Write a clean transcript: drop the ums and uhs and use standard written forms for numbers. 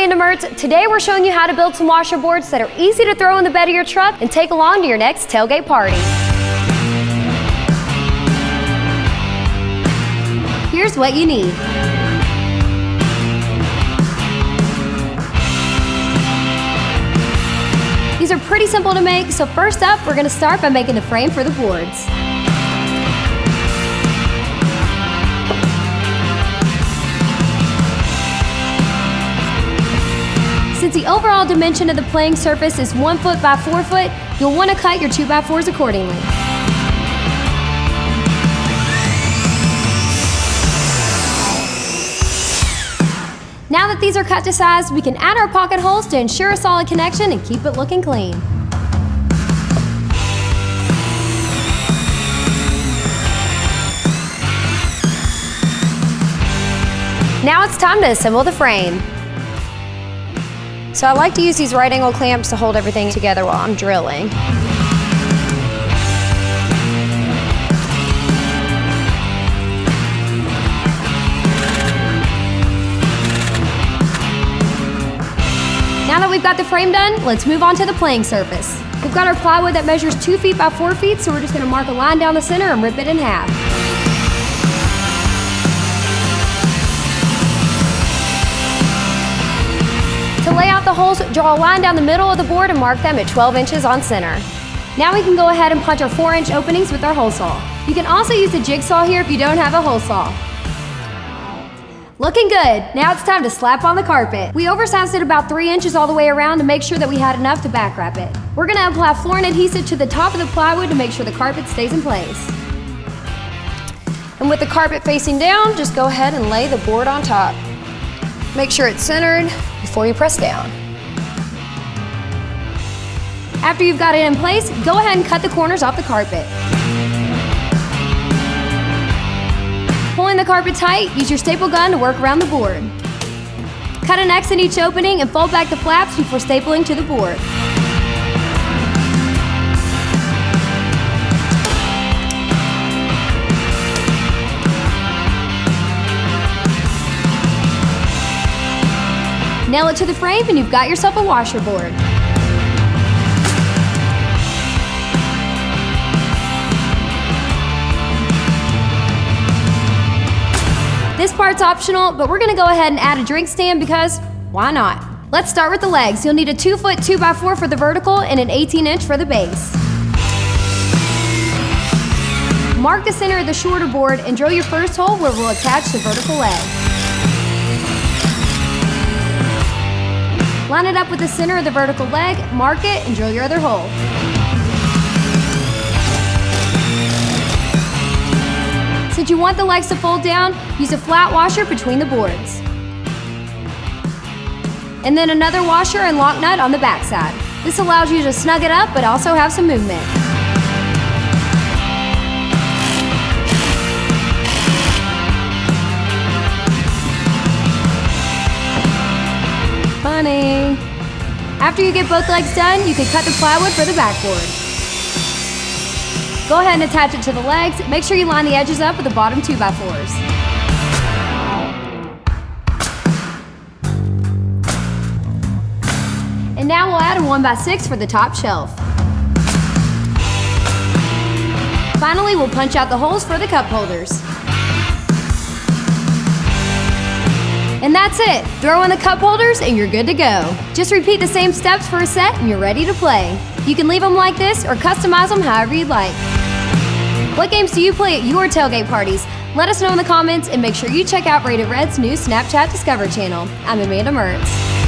Amanda Mertz. Today we're showing you how to build some washer boards that are easy to throw in the bed of your truck and take along to your next tailgate party. Here's what you need. These are pretty simple to make, so first up we're going to start by making the frame for the boards. Since the overall dimension of the playing surface is 1 foot by 4 foot, you'll want to cut your 2x4s accordingly. Now that these are cut to size, we can add our pocket holes to ensure a solid connection and keep it looking clean. Now it's time to assemble the frame. So I like to use these right angle clamps to hold everything together while I'm drilling. Now that we've got the frame done, let's move on to the playing surface. We've got our plywood that measures 2 feet by 4 feet, so we're just going to mark a line down the center and rip it in half. To lay out the holes, draw a line down the middle of the board and mark them at 12 inches on center. Now we can go ahead and punch our 4-inch openings with our hole saw. You can also use a jigsaw here if you don't have a hole saw. Looking good. Now it's time to slap on the carpet. We oversized it about 3 inches all the way around to make sure that we had enough to back wrap it. We're going to apply flooring adhesive to the top of the plywood to make sure the carpet stays in place. And with the carpet facing down, just go ahead and lay the board on top. Make sure it's centered before you press down. After you've got it in place, go ahead and cut the corners off the carpet. Pulling the carpet tight, use your staple gun to work around the board. Cut an X in each opening and fold back the flaps before stapling to the board. Nail it to the frame and you've got yourself a washer board. This part's optional, but we're going to go ahead and add a drink stand because why not? Let's start with the legs. You'll need a 2 foot 2x4 for the vertical and an 18-inch for the base. Mark the center of the shorter board and drill your first hole where we'll attach the vertical leg. Line it up with the center of the vertical leg, mark it, and drill your other hole. Since you want the legs to fold down, use a flat washer between the boards. And then another washer and lock nut on the back side. This allows you to snug it up but also have some movement. Funny. After you get both legs done, you can cut the plywood for the backboard. Go ahead and attach it to the legs. Make sure you line the edges up with the bottom 2x4s. And now we'll add a 1x6 for the top shelf. Finally, we'll punch out the holes for the cup holders. And that's it. Throw in the cup holders and you're good to go. Just repeat the same steps for a set and you're ready to play. You can leave them like this or customize them however you'd like. What games do you play at your tailgate parties? Let us know in the comments and make sure you check out Rated Red's new Snapchat Discover channel. I'm Amanda Mertz.